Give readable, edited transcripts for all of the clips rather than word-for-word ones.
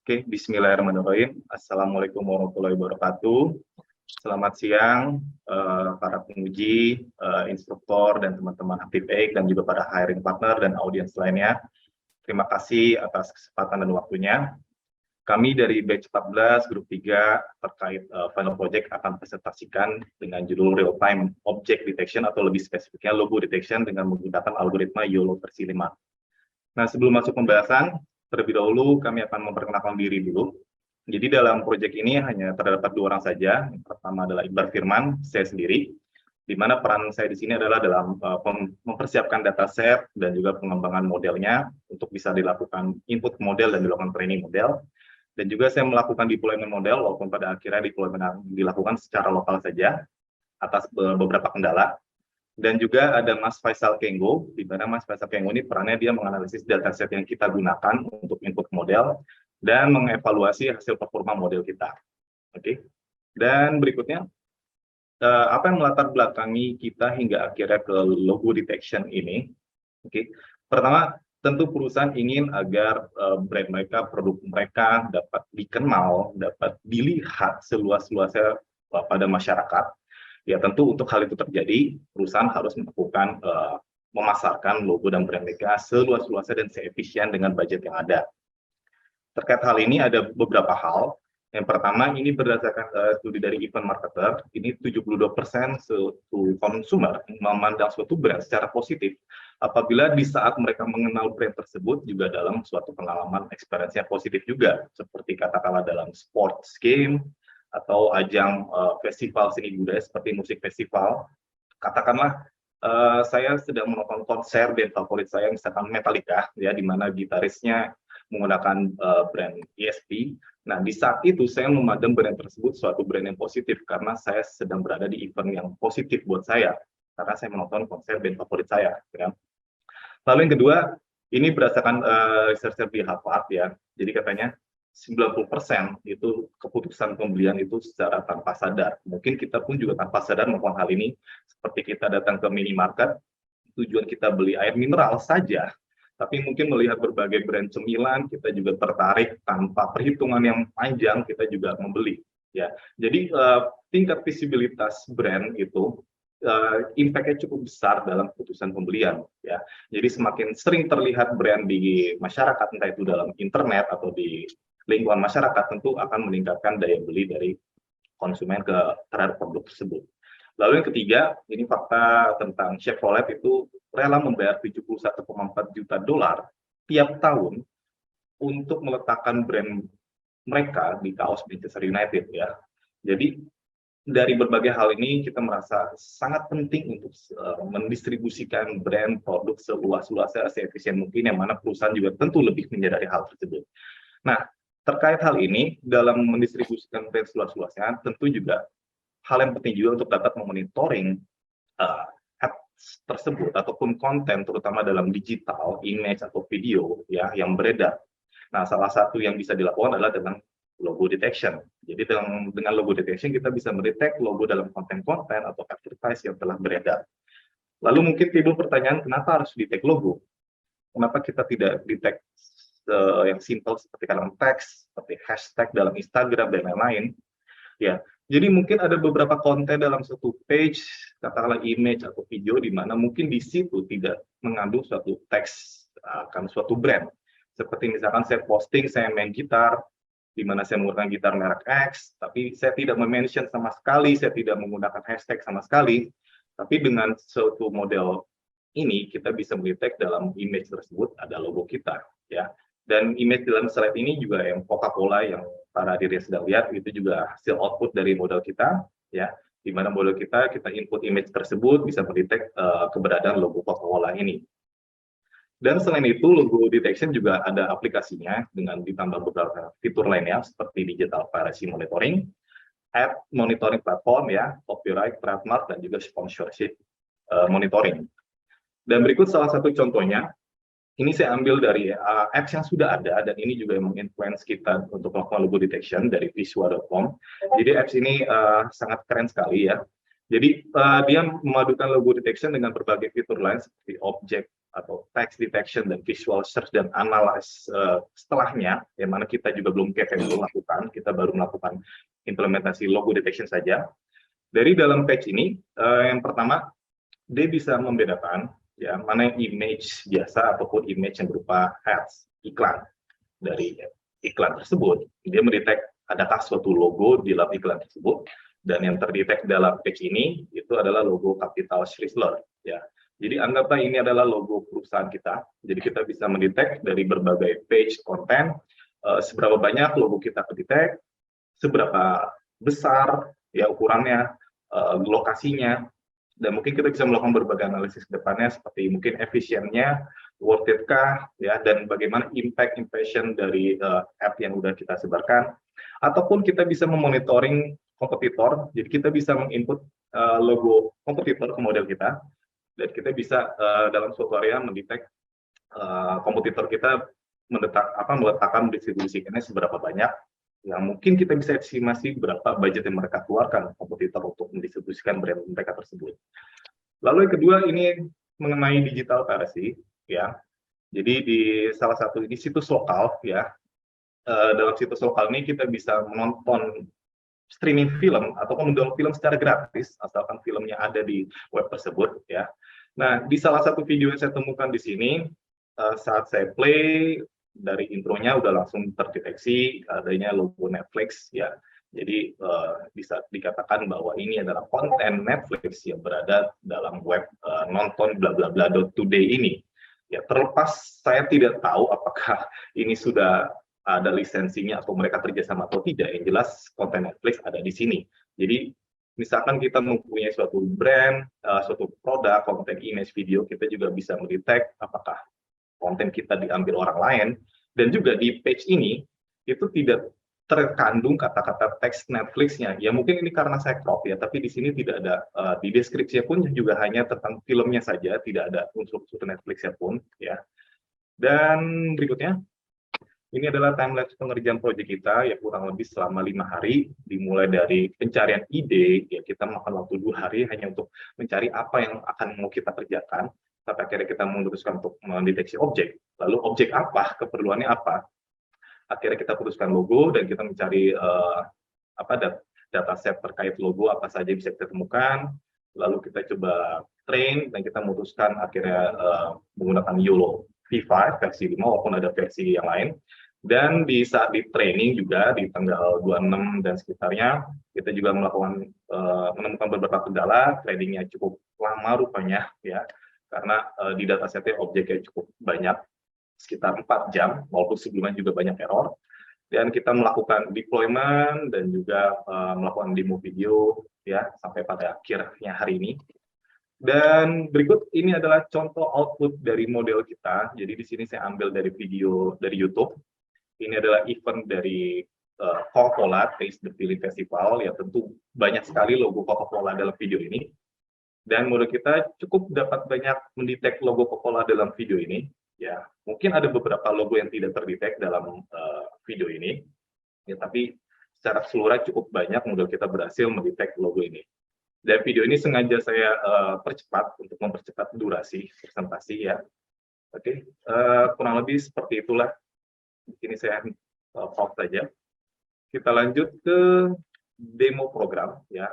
Oke, bismillahirrahmanirrahim. Assalamualaikum warahmatullahi wabarakatuh. Selamat siang, para penguji, instruktur, dan teman-teman aktif AIK, dan juga para hiring partner dan audiens lainnya. Terima kasih atas kesempatan dan waktunya. Kami dari Batch 14, Grup 3, terkait final project akan presentasikan dengan judul Real Time Object Detection, atau lebih spesifiknya logo detection dengan menggunakan algoritma YOLO versi 5. Nah, sebelum masuk pembahasan, terlebih dahulu kami akan memperkenalkan diri dulu. Jadi dalam proyek ini hanya terdapat 2 orang saja. Yang pertama adalah Iqbal Firman, saya sendiri, di mana peran saya di sini adalah dalam mempersiapkan dataset dan juga pengembangan modelnya untuk bisa dilakukan input model dan dilakukan training model. Dan juga saya melakukan deployment model, walaupun pada akhirnya deployment dilakukan secara lokal saja atas beberapa kendala. Dan juga ada Mas Faisal Kenggo, di mana Mas Faisal Kenggo ini perannya dia menganalisis dataset yang kita gunakan untuk input model dan mengevaluasi hasil performa model kita. Oke. Dan berikutnya, apa yang melatar belakangi kita hingga akhirnya ke logo detection ini? Oke. Pertama, tentu perusahaan ingin agar brand mereka, produk mereka dapat dikenal, dapat dilihat seluas-luasnya pada masyarakat. Ya, tentu untuk hal itu terjadi, perusahaan harus melakukan memasarkan logo dan brand mereka seluas-luasnya dan seefisien dengan budget yang ada. Terkait hal ini ada beberapa hal. Yang pertama, ini berdasarkan studi dari Event Marketer, ini 72% konsumer memandang suatu brand secara positif apabila di saat mereka mengenal brand tersebut juga dalam suatu pengalaman experience yang positif juga, seperti katakanlah dalam sports game, atau ajang festival seni budaya seperti musik festival. Katakanlah saya sedang menonton konser band favorit saya, misalkan Metallica, ya, di mana gitarisnya menggunakan brand ESP. Nah, di saat itu saya memandang brand tersebut suatu brand yang positif karena saya sedang berada di event yang positif buat saya, karena saya menonton konser band favorit saya. Ya. Lalu yang kedua, ini berdasarkan research di Harvard, ya. Jadi katanya 90% itu keputusan pembelian itu secara tanpa sadar. Mungkin kita pun juga tanpa sadar melakukan hal ini, seperti kita datang ke minimarket, tujuan kita beli air mineral saja, tapi mungkin melihat berbagai brand cemilan, kita juga tertarik tanpa perhitungan yang panjang, kita juga membeli. Ya, jadi tingkat visibilitas brand itu impact-nya cukup besar dalam keputusan pembelian. Ya, jadi semakin sering terlihat brand di masyarakat, entah itu dalam internet atau di lingkungan masyarakat, tentu akan meningkatkan daya beli dari konsumen terhadap produk tersebut. Lalu yang ketiga, ini fakta tentang Chevrolet itu rela membayar 71,4 juta dolar tiap tahun untuk meletakkan brand mereka di kaos Manchester United, ya. Jadi dari berbagai hal ini kita merasa sangat penting untuk mendistribusikan brand produk seluas-luasnya, seefisien mungkin, yang mana perusahaan juga tentu lebih menyadari hal tersebut. Nah, terkait hal ini, dalam mendistribusikan brand seluas-luasnya, tentu juga hal yang penting juga untuk dapat memonitoring ads tersebut ataupun konten, terutama dalam digital, image atau video, ya, yang beredar. Nah, salah satu yang bisa dilakukan adalah dengan logo detection. Jadi dengan logo detection kita bisa mendetek logo dalam konten-konten atau advertise yang telah beredar. Lalu mungkin timbul pertanyaan, kenapa harus detect logo? Kenapa kita tidak detect yang simple seperti kalimat teks, seperti hashtag dalam Instagram dan lain-lain? Ya, jadi mungkin ada beberapa konten dalam satu page, katakanlah image atau video, di mana mungkin di situ tidak mengandung suatu teks akan suatu brand. Seperti misalkan saya posting, saya main gitar, di mana saya menggunakan gitar merek X, tapi saya tidak mention sama sekali, saya tidak menggunakan hashtag sama sekali. Tapi dengan suatu model ini, kita bisa mendetek dalam image tersebut ada logo kita, ya. Dan image dalam slide ini juga yang Coca-Cola yang para diri sedang lihat, itu juga hasil output dari model kita, ya, di mana model kita input image tersebut bisa mendetek keberadaan logo Coca-Cola ini. Dan selain itu, logo detection juga ada aplikasinya dengan ditambah beberapa fitur lainnya seperti digital privacy monitoring, ad monitoring platform, ya, copyright, trademark, dan juga sponsorship monitoring. Dan berikut salah satu contohnya. Ini saya ambil dari apps yang sudah ada, dan ini juga yang menginfluence kita untuk melakukan logo detection dari Visua.com. Jadi apps ini sangat keren sekali, ya. Jadi dia memadukan logo detection dengan berbagai fitur lain seperti object atau text detection dan visual search dan analysis setelahnya, yang mana kita juga belum capable lakukan, kita baru melakukan implementasi logo detection saja. Dari dalam page ini, yang pertama, dia bisa membedakan ya mana yang image biasa ataupun image yang berupa ads, iklan. Dari iklan tersebut, dia mendetek adakah suatu logo di dalam iklan tersebut, dan yang terdetek dalam page ini itu adalah logo Capital Chrysler ya. Jadi anggaplah ini adalah logo perusahaan kita. Jadi kita bisa mendetek dari berbagai page konten seberapa banyak logo kita kedetek, seberapa besar ya ukurannya, lokasinya, dan mungkin kita bisa melakukan berbagai analisis ke depannya seperti mungkin efisiennya, worth it kah ya, dan bagaimana impact impression dari app yang udah kita sebarkan, ataupun kita bisa memonitoring kompetitor. Jadi kita bisa menginput logo kompetitor ke model kita, dan kita bisa dalam suatu area mendetek kompetitor kita meletakkan distribusikannya seberapa banyak, yang mungkin kita bisa estimasi berapa budget yang mereka keluarkan kompetitor untuk mendistribusikan brand mereka tersebut. Lalu yang kedua ini mengenai digital piracy ya. Jadi di salah satu di situs lokal ya, dalam situs lokal ini kita bisa menonton streaming film ataupun mendownload film secara gratis asalkan filmnya ada di web tersebut ya. Nah, di salah satu video yang saya temukan di sini, saat saya play, dari intronya udah langsung terdeteksi adanya logo Netflix ya. Jadi bisa dikatakan bahwa ini adalah konten Netflix yang berada dalam web nonton bla bla bla today ini. Ya, terlepas saya tidak tahu apakah ini sudah ada lisensinya atau mereka kerjasama atau tidak, yang jelas konten Netflix ada di sini. Jadi misalkan kita mempunyai suatu brand, suatu produk, konten image video, kita juga bisa mendetek apakah konten kita diambil orang lain. Dan juga di page ini itu tidak terkandung kata-kata teks Netflix-nya. Ya mungkin ini karena saya crop ya, tapi di sini tidak ada, di deskripsinya pun juga hanya tentang filmnya saja, tidak ada unsur-unsur Netflix-nya pun ya. Dan berikutnya, ini adalah timelapse pengerjaan proyek kita ya, kurang lebih selama 5 hari, dimulai dari pencarian ide, ya kita makan waktu 2 hari hanya untuk mencari apa yang akan mau kita kerjakan, sampai akhirnya kita memutuskan untuk mendeteksi objek. Lalu objek apa, keperluannya apa? Akhirnya kita putuskan logo dan kita mencari dataset terkait logo apa saja bisa kita temukan. Lalu kita coba train dan kita memutuskan akhirnya menggunakan YOLO V5 versi 5 walaupun ada versi yang lain. Dan di saat di training juga di tanggal 26 dan sekitarnya, kita juga menemukan beberapa kendala. Trainingnya cukup lama rupanya ya, karena di datasetnya objeknya cukup banyak, sekitar 4 jam, walaupun sebelumnya juga banyak error. Dan kita melakukan deployment dan juga melakukan demo video ya sampai pada akhirnya hari ini. Dan berikut ini adalah contoh output dari model kita. Jadi di sini saya ambil dari video dari YouTube. Ini adalah event dari Coca-Cola Taste the Feeling Festival, ya tentu banyak sekali logo Coca-Cola dalam video ini. Dan model kita cukup dapat banyak mendetek logo Coca-Cola dalam video ini. Ya, mungkin ada beberapa logo yang tidak terdetek dalam video ini, ya, tapi secara keseluruhan cukup banyak model kita berhasil mendetek logo ini. Dan video ini sengaja saya percepat untuk mempercepat durasi presentasi ya. Oke, kurang lebih seperti itulah. Di sini saya pause saja. Kita lanjut ke demo program ya.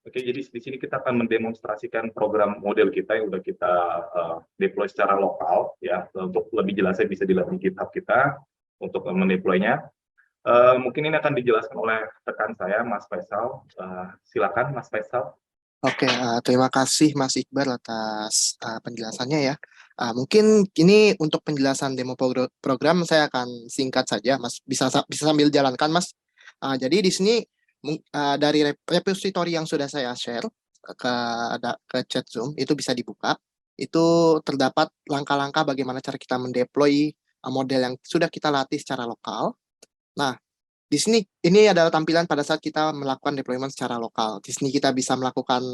Oke, jadi di sini kita akan mendemonstrasikan program model kita yang sudah kita deploy secara lokal ya. Untuk lebih jelasnya bisa dilihat di GitHub kita untuk mendeploynya. Mungkin ini akan dijelaskan oleh rekan saya, Mas Faisal. Silakan, Mas Faisal. Oke, terima kasih Mas Iqbal atas penjelasannya ya. Mungkin ini untuk penjelasan demo program saya akan singkat saja, Mas. Bisa sambil jalankan, Mas. Jadi di sini dari repository yang sudah saya share ke chat Zoom itu bisa dibuka. Itu terdapat langkah-langkah bagaimana cara kita mendeploy model yang sudah kita latih secara lokal. Nah, di sini ini adalah tampilan pada saat kita melakukan deployment secara lokal. Di sini kita bisa melakukan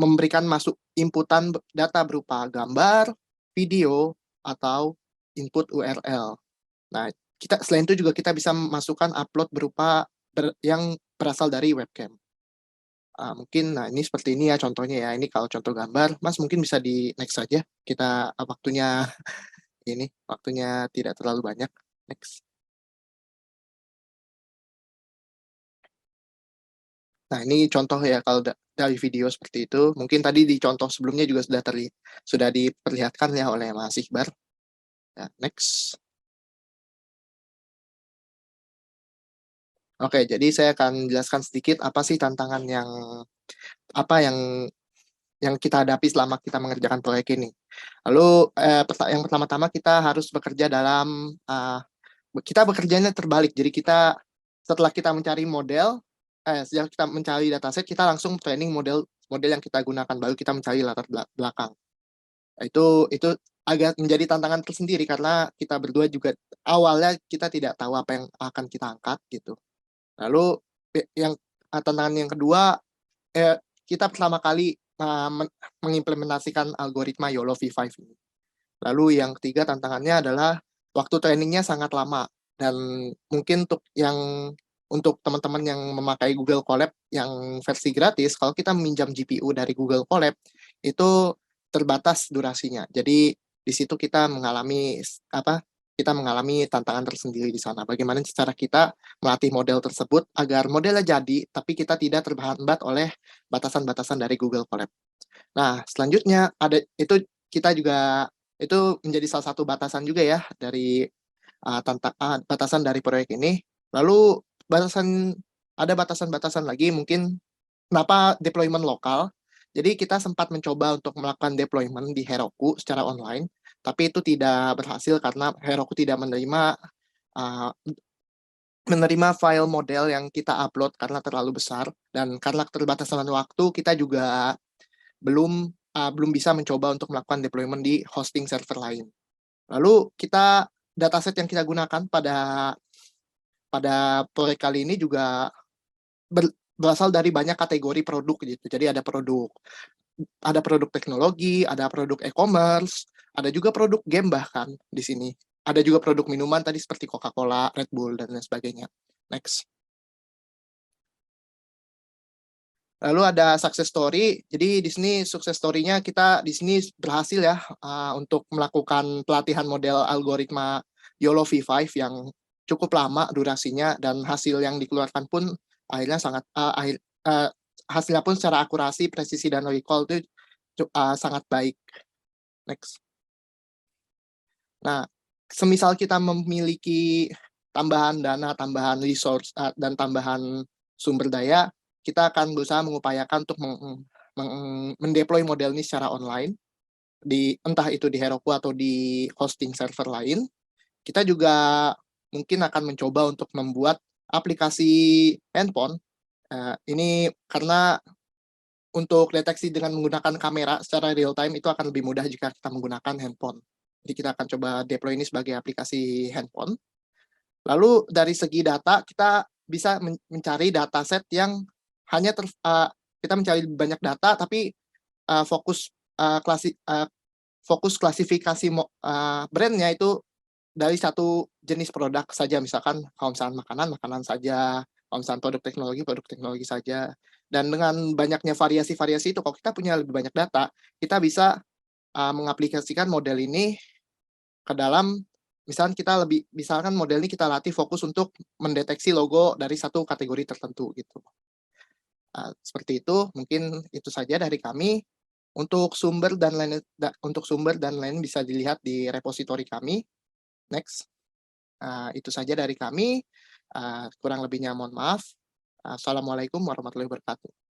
memberikan masuk inputan data berupa gambar, video, atau input URL. Nah, selain itu juga kita bisa masukkan upload berupa yang berasal dari webcam. Mungkin, nah ini seperti ini ya contohnya ya. Ini kalau contoh gambar, Mas mungkin bisa di next saja. Kita waktunya ini waktunya tidak terlalu banyak. Next. Nah ini contoh ya kalau dari video seperti itu. Mungkin tadi di contoh sebelumnya juga sudah diperlihatkan ya oleh Mas Iqbar. Ya, next. Oke, jadi saya akan jelaskan sedikit apa sih tantangan apa yang kita hadapi selama kita mengerjakan proyek ini. Lalu yang pertama-tama kita harus bekerja kita bekerjanya terbalik. Jadi setelah kita mencari setelah kita mencari dataset, kita langsung training model yang kita gunakan, baru kita mencari latar belakang. Itu agak menjadi tantangan tersendiri karena kita berdua juga awalnya kita tidak tahu apa yang akan kita angkat gitu. Lalu tantangan yang kedua, kita pertama kali mengimplementasikan algoritma YOLO V5 ini. Lalu yang ketiga tantangannya adalah waktu trainingnya sangat lama, dan mungkin untuk teman-teman yang memakai Google Colab yang versi gratis, kalau kita meminjam GPU dari Google Colab itu terbatas durasinya. Jadi di situ kita mengalami tantangan tersendiri di sana. Bagaimana cara kita melatih model tersebut agar modelnya jadi, tapi kita tidak terhambat oleh batasan-batasan dari Google Colab. Nah, selanjutnya itu menjadi salah satu batasan juga ya dari batasan dari proyek ini. Lalu ada batasan-batasan lagi, mungkin kenapa deployment lokal. Jadi kita sempat mencoba untuk melakukan deployment di Heroku secara online, tapi itu tidak berhasil karena Heroku tidak menerima file model yang kita upload karena terlalu besar, dan karena keterbatasan waktu kita juga belum bisa mencoba untuk melakukan deployment di hosting server lain. Lalu dataset yang kita gunakan pada proyek kali ini juga berasal dari banyak kategori produk gitu. Jadi ada produk teknologi, ada produk e-commerce, ada juga produk game bahkan di sini. Ada juga produk minuman tadi seperti Coca-Cola, Red Bull, dan lain sebagainya. Next. Lalu ada success story. Jadi di sini sukses story-nya kita di sini berhasil ya untuk melakukan pelatihan model algoritma YOLO V5 yang cukup lama durasinya, dan hasil yang dikeluarkan pun akhirnya hasilnya pun secara akurasi, presisi, dan recall itu sangat baik. Next. Nah, semisal kita memiliki tambahan dana, tambahan resource, dan tambahan sumber daya, kita akan berusaha mengupayakan untuk mendeploy model ini secara online, entah itu di Heroku atau di hosting server lain. Kita juga mungkin akan mencoba untuk membuat aplikasi handphone. Ini karena untuk deteksi dengan menggunakan kamera secara real time itu akan lebih mudah jika kita menggunakan handphone. Jadi kita akan coba deploy ini sebagai aplikasi handphone. Lalu dari segi data, kita bisa mencari dataset yang kita mencari banyak data, tapi fokus klasifikasi brandnya itu dari satu jenis produk saja. Misalkan kalau misalkan makanan saja, kalau misalkan produk teknologi saja. Dan dengan banyaknya variasi-variasi itu, kalau kita punya lebih banyak data, kita bisa mengaplikasikan model ini ke dalam, misalkan model ini kita latih fokus untuk mendeteksi logo dari satu kategori tertentu gitu. Seperti itu, mungkin itu saja dari kami. Untuk sumber dan lain bisa dilihat di repositori kami. Next. Itu saja dari kami. Kurang lebihnya mohon maaf. Assalamualaikum warahmatullahi wabarakatuh.